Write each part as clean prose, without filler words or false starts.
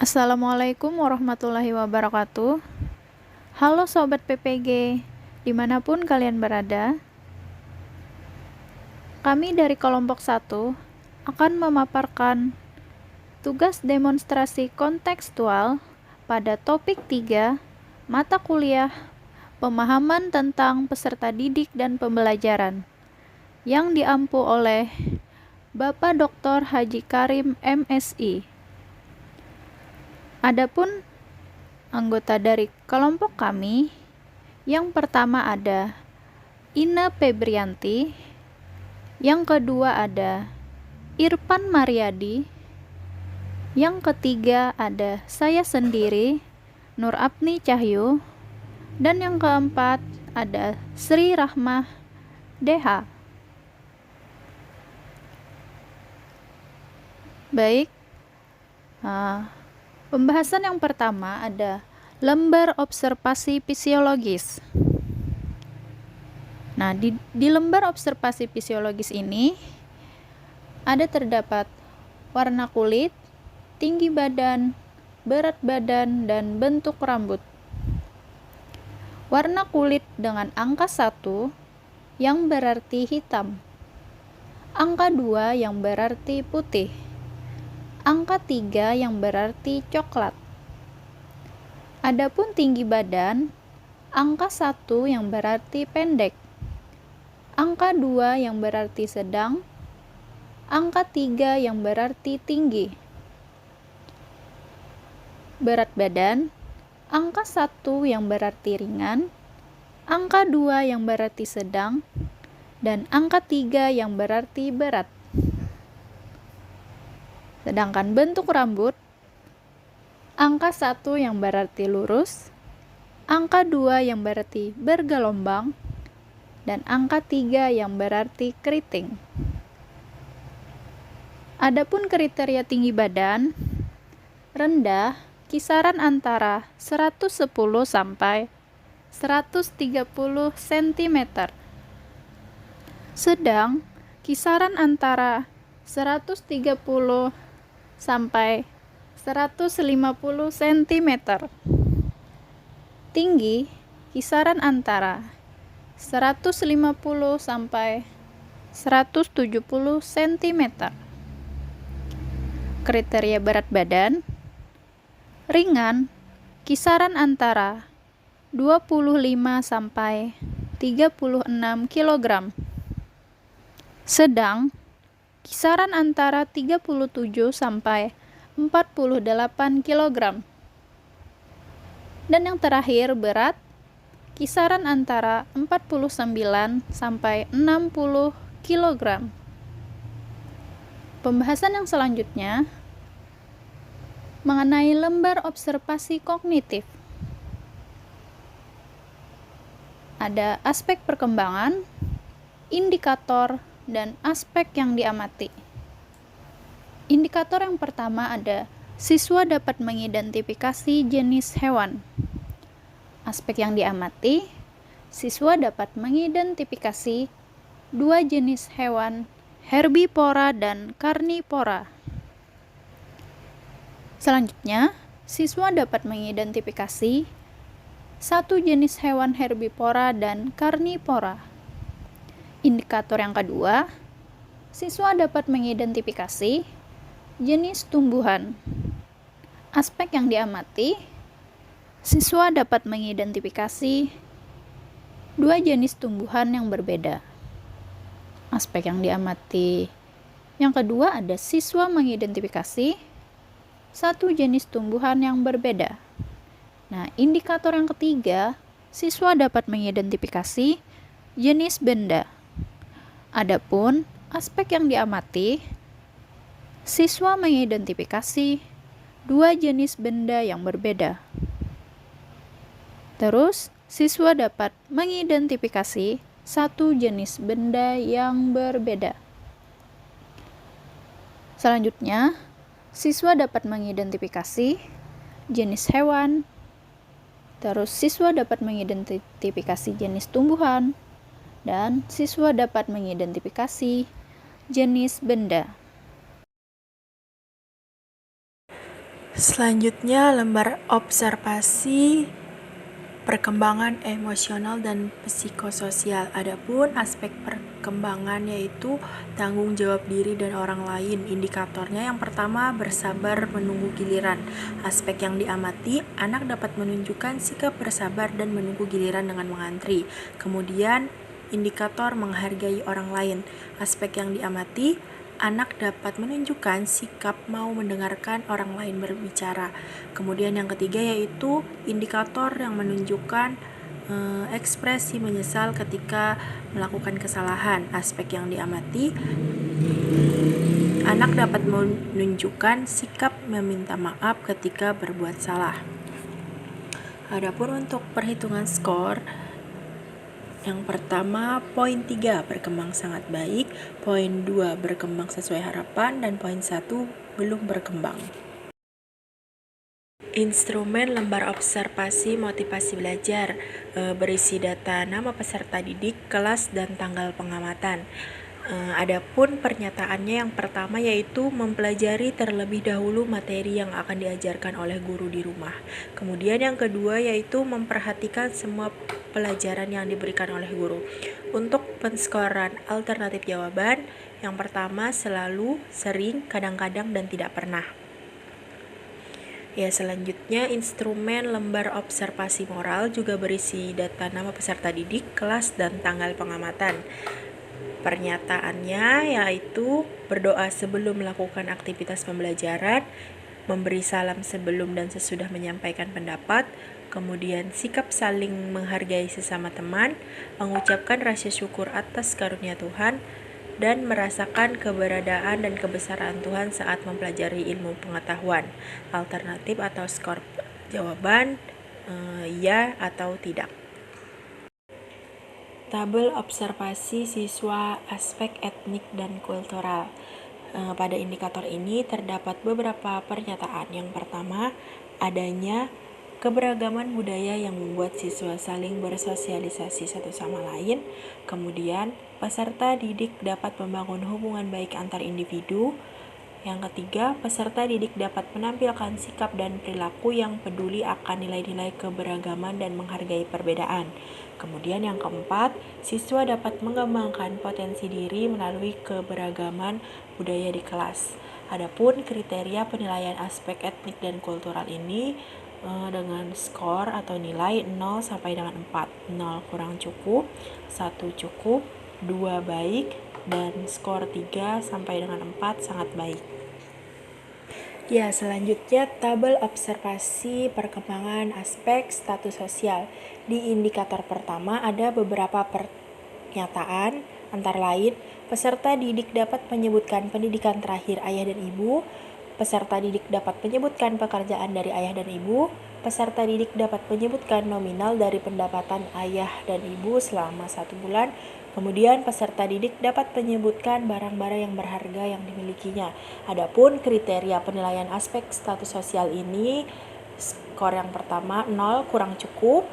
Assalamualaikum warahmatullahi wabarakatuh. Halo Sobat PPG, dimanapun kalian berada. Kami dari kelompok 1 akan memaparkan tugas demonstrasi kontekstual pada topik 3, mata kuliah pemahaman tentang peserta didik dan pembelajaran, yang diampu oleh Bapak Dr. Haji Karim MSI. Adapun anggota dari kelompok kami, yang pertama ada Ina Febrianti, yang kedua ada Irfan Mariadi, yang ketiga ada saya sendiri, Nur Apni Cahyo, dan yang keempat ada Sri Rahmah DH. Baik, pembahasan yang pertama ada lembar observasi fisiologis. Nah, di lembar observasi fisiologis ini terdapat warna kulit, tinggi badan, berat badan, dan bentuk rambut. Warna kulit dengan angka 1 yang berarti hitam, angka 2 yang berarti putih, angka 3 yang berarti coklat. Adapun tinggi badan, angka 1 yang berarti pendek, angka 2 yang berarti sedang, angka 3 yang berarti tinggi. Berat badan, angka 1 yang berarti ringan, angka 2 yang berarti sedang, dan angka 3 yang berarti berat. Sedangkan bentuk rambut, angka 1 yang berarti lurus, angka 2 yang berarti bergelombang, dan angka 3 yang berarti keriting. Adapun kriteria tinggi badan, rendah kisaran antara 110 sampai 130 cm. Sedang kisaran antara 130 sampai 150 cm. Tinggi kisaran antara 150 sampai 170 cm. Kriteria berat badan, ringan kisaran antara 25 sampai 36 kg. Sedang kisaran antara 37 sampai 48 kg. Dan yang terakhir berat kisaran antara 49 sampai 60 kg. Pembahasan yang selanjutnya mengenai lembar observasi kognitif. Ada aspek perkembangan, indikator, dan aspek yang diamati. Indikator yang pertama ada siswa dapat mengidentifikasi jenis hewan. Aspek yang diamati, siswa dapat mengidentifikasi 2 jenis hewan, herbivora dan karnivora. Selanjutnya, siswa dapat mengidentifikasi 1 jenis hewan herbivora dan karnivora. Indikator yang kedua, siswa dapat mengidentifikasi jenis tumbuhan. Aspek yang diamati, siswa dapat mengidentifikasi 2 jenis tumbuhan yang berbeda. Aspek yang diamati yang kedua ada siswa mengidentifikasi 1 jenis tumbuhan yang berbeda. Nah, indikator yang ketiga, siswa dapat mengidentifikasi jenis benda. Adapun aspek yang diamati, siswa mengidentifikasi 2 jenis benda yang berbeda. Terus, siswa dapat mengidentifikasi 1 jenis benda yang berbeda. Selanjutnya, siswa dapat mengidentifikasi jenis hewan. Terus, siswa dapat mengidentifikasi jenis tumbuhan. Dan siswa dapat mengidentifikasi jenis benda. Selanjutnya, lembar observasi perkembangan emosional dan psikososial. Adapun aspek perkembangan yaitu tanggung jawab diri dan orang lain. Indikatornya yang pertama, bersabar menunggu giliran. Aspek yang diamati, anak dapat menunjukkan sikap bersabar dan menunggu giliran dengan mengantri. Kemudian, indikator menghargai orang lain. Aspek yang diamati, anak dapat menunjukkan sikap mau mendengarkan orang lain berbicara. Kemudian yang ketiga yaitu indikator yang menunjukkan ekspresi menyesal ketika melakukan kesalahan. Aspek yang diamati, anak dapat menunjukkan sikap meminta maaf ketika berbuat salah. Adapun untuk perhitungan skor, yang pertama, poin 3 berkembang sangat baik, poin 2 berkembang sesuai harapan, dan poin 1 belum berkembang. Instrumen lembar observasi motivasi belajar berisi data nama peserta didik, kelas, dan tanggal pengamatan. Adapun pernyataannya yang pertama yaitu mempelajari terlebih dahulu materi yang akan diajarkan oleh guru di rumah. Kemudian yang kedua yaitu memperhatikan semua pelajaran yang diberikan oleh guru. Untuk penskoran alternatif jawaban, yang pertama selalu, sering, kadang-kadang, dan tidak pernah. Ya, selanjutnya instrumen lembar observasi moral juga berisi data nama peserta didik, kelas, dan tanggal pengamatan. Pernyataannya yaitu berdoa sebelum melakukan aktivitas pembelajaran, memberi salam sebelum dan sesudah menyampaikan pendapat, kemudian sikap saling menghargai sesama teman, mengucapkan rasa syukur atas karunia Tuhan, dan merasakan keberadaan dan kebesaran Tuhan saat mempelajari ilmu pengetahuan. Alternatif atau skor jawaban ya atau tidak. Tabel observasi siswa aspek etnik dan kultural. Pada indikator ini terdapat beberapa pernyataan. Yang pertama, adanya keberagaman budaya yang membuat siswa saling bersosialisasi satu sama lain. Kemudian, peserta didik dapat membangun hubungan baik antar individu. Yang ketiga, peserta didik dapat menampilkan sikap dan perilaku yang peduli akan nilai-nilai keberagaman dan menghargai perbedaan. Kemudian yang keempat, siswa dapat mengembangkan potensi diri melalui keberagaman budaya di kelas. Adapun kriteria penilaian aspek etnik dan kultural ini dengan skor atau nilai 0 sampai dengan 4. 0 kurang cukup, 1 cukup, 2 baik, dan skor 3 sampai dengan 4 sangat baik. Ya, selanjutnya tabel observasi perkembangan aspek status sosial. Di indikator pertama ada beberapa pernyataan, antara lain peserta didik dapat menyebutkan pendidikan terakhir ayah dan ibu, peserta didik dapat menyebutkan pekerjaan dari ayah dan ibu, peserta didik dapat menyebutkan nominal dari pendapatan ayah dan ibu selama 1 bulan, kemudian peserta didik dapat menyebutkan barang-barang yang berharga yang dimilikinya. Adapun kriteria penilaian aspek status sosial ini, skor yang pertama 0 kurang cukup,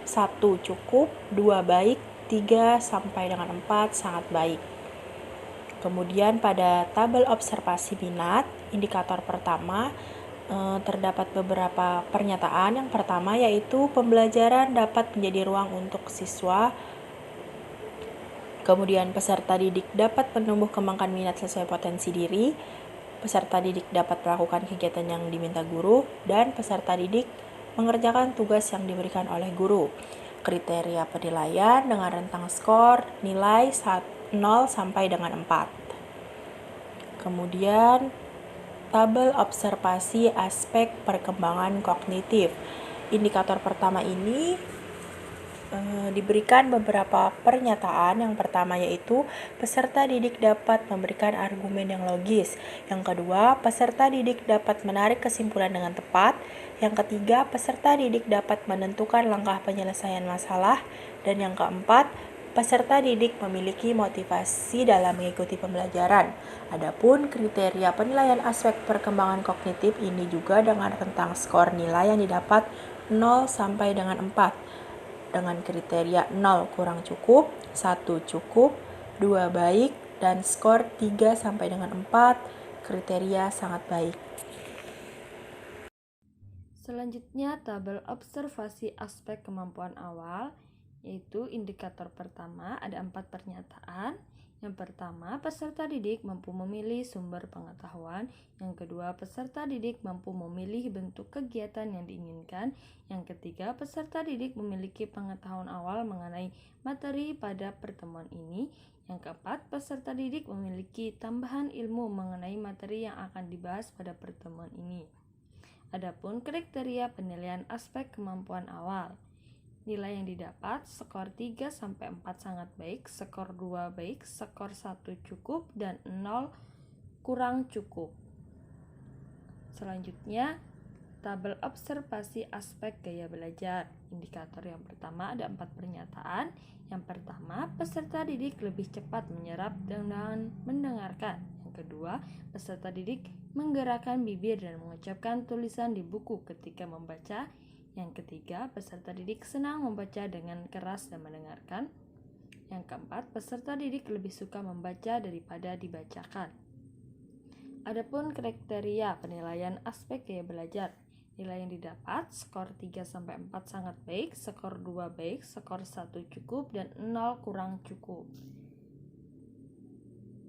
1 cukup, 2 baik, 3 sampai dengan 4 sangat baik. Kemudian pada tabel observasi minat, indikator pertama terdapat beberapa pernyataan. Yang pertama yaitu pembelajaran dapat menjadi ruang untuk siswa. Kemudian peserta didik dapat menumbuh kembangkan minat sesuai potensi diri. Peserta didik dapat melakukan kegiatan yang diminta guru, dan peserta didik mengerjakan tugas yang diberikan oleh guru. Kriteria penilaian dengan rentang skor nilai 0 sampai dengan 4. Kemudian tabel observasi aspek perkembangan kognitif. Indikator pertama ini diberikan beberapa pernyataan. Yang pertama yaitu peserta didik dapat memberikan argumen yang logis. Yang kedua, peserta didik dapat menarik kesimpulan dengan tepat. Yang ketiga, peserta didik dapat menentukan langkah penyelesaian masalah. Dan yang keempat, peserta didik memiliki motivasi dalam mengikuti pembelajaran. Adapun kriteria penilaian aspek perkembangan kognitif ini juga dengan rentang skor nilai yang didapat 0 sampai dengan 4. Dengan kriteria 0 kurang cukup, 1 cukup, 2 baik, dan skor 3 sampai dengan 4 kriteria sangat baik. Selanjutnya, tabel observasi aspek kemampuan awal, yaitu indikator pertama ada 4 pernyataan. Yang pertama, peserta didik mampu memilih sumber pengetahuan. Yang kedua, peserta didik mampu memilih bentuk kegiatan yang diinginkan. Yang ketiga, peserta didik memiliki pengetahuan awal mengenai materi pada pertemuan ini. Yang keempat, peserta didik memiliki tambahan ilmu mengenai materi yang akan dibahas pada pertemuan ini. Adapun kriteria penilaian aspek kemampuan awal. Nilai yang didapat, skor 3-4 sangat baik, skor 2 baik, skor 1 cukup, dan 0 kurang cukup. Selanjutnya, tabel observasi aspek gaya belajar. Indikator yang pertama ada 4 pernyataan. Yang pertama, peserta didik lebih cepat menyerap dengan mendengarkan. Yang kedua, peserta didik menggerakkan bibir dan mengucapkan tulisan di buku ketika membaca. Yang ketiga, peserta didik senang membaca dengan keras dan mendengarkan. Yang keempat, peserta didik lebih suka membaca daripada dibacakan. Adapun kriteria penilaian aspek gaya belajar. Nilai yang didapat, skor 3-4 sangat baik, skor 2 baik, skor 1 cukup, dan 0 kurang cukup.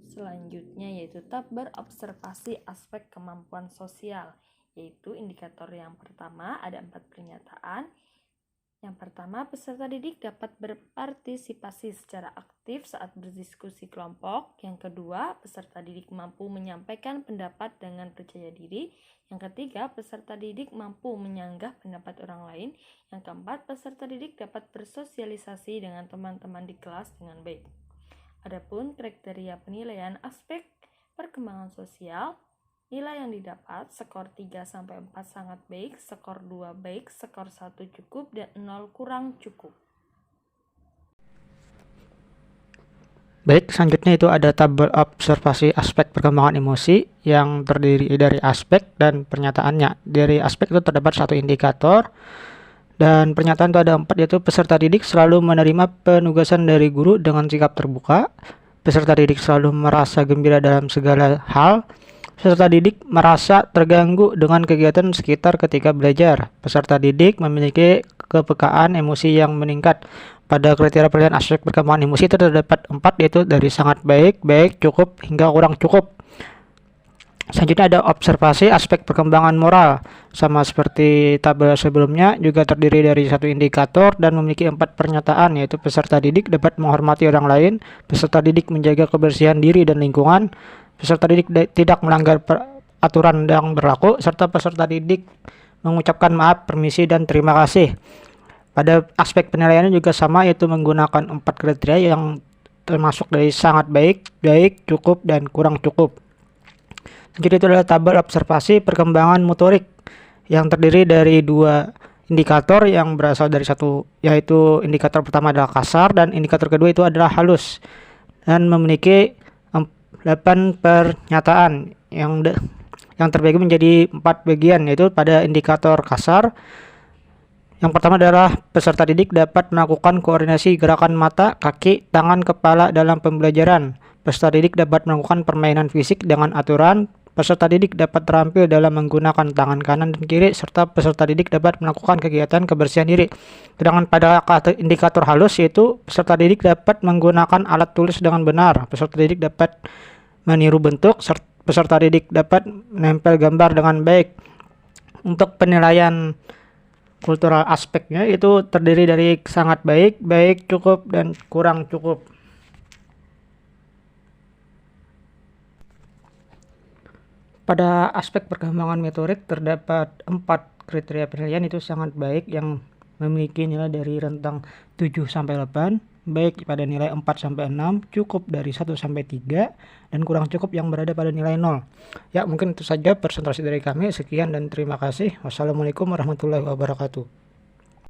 Selanjutnya yaitu tabel observasi aspek kemampuan sosial. Yaitu indikator yang pertama ada 4 pernyataan. Yang pertama, peserta didik dapat berpartisipasi secara aktif saat berdiskusi kelompok. Yang kedua, peserta didik mampu menyampaikan pendapat dengan percaya diri. Yang ketiga, peserta didik mampu menyanggah pendapat orang lain. Yang keempat, peserta didik dapat bersosialisasi dengan teman-teman di kelas dengan baik. Adapun kriteria penilaian aspek perkembangan sosial, nilai yang didapat, skor 3-4 sangat baik, skor 2 baik, skor 1 cukup, dan 0 kurang cukup. Baik, selanjutnya itu ada tabel observasi aspek perkembangan emosi yang terdiri dari aspek dan pernyataannya. Dari aspek itu terdapat 1 indikator, dan pernyataan itu ada 4, yaitu peserta didik selalu menerima penugasan dari guru dengan sikap terbuka, peserta didik selalu merasa gembira dalam segala hal, peserta didik merasa terganggu dengan kegiatan sekitar ketika belajar. Peserta didik memiliki kepekaan emosi yang meningkat. Pada kriteria penilaian aspek perkembangan emosi itu terdapat 4, yaitu dari sangat baik, baik, cukup, hingga kurang cukup. Selanjutnya ada observasi aspek perkembangan moral. Sama seperti tabel sebelumnya, juga terdiri dari 1 indikator dan memiliki 4 pernyataan, yaitu peserta didik dapat menghormati orang lain, peserta didik menjaga kebersihan diri dan lingkungan, peserta didik tidak melanggar aturan yang berlaku, serta peserta didik mengucapkan maaf, permisi, dan terima kasih. Pada aspek penilaiannya juga sama, yaitu menggunakan 4 kriteria yang termasuk dari sangat baik, baik, cukup, dan kurang cukup. Jadi itu adalah tabel observasi perkembangan motorik yang terdiri dari 2 indikator yang berasal dari 1, yaitu indikator pertama adalah kasar dan indikator kedua itu adalah halus, dan memiliki 8 pernyataan yang terbagi menjadi 4 bagian, yaitu pada indikator kasar. Yang pertama adalah peserta didik dapat melakukan koordinasi gerakan mata, kaki, tangan, kepala dalam pembelajaran. Peserta didik dapat melakukan permainan fisik dengan aturan. Peserta didik dapat terampil dalam menggunakan tangan kanan dan kiri, serta peserta didik dapat melakukan kegiatan kebersihan diri. Sedangkan pada indikator halus, yaitu peserta didik dapat menggunakan alat tulis dengan benar. Peserta didik dapat meniru bentuk, peserta didik dapat menempel gambar dengan baik. Untuk penilaian kultural aspeknya itu terdiri dari sangat baik, baik, cukup, dan kurang cukup. Pada aspek perkembangan motorik terdapat 4 kriteria penilaian, itu sangat baik yang memiliki nilai dari rentang 7-8, baik pada nilai 4-6, cukup dari 1-3, dan kurang cukup yang berada pada nilai 0. Ya, mungkin itu saja presentasi dari kami. Sekian dan terima kasih. Wassalamualaikum warahmatullahi wabarakatuh.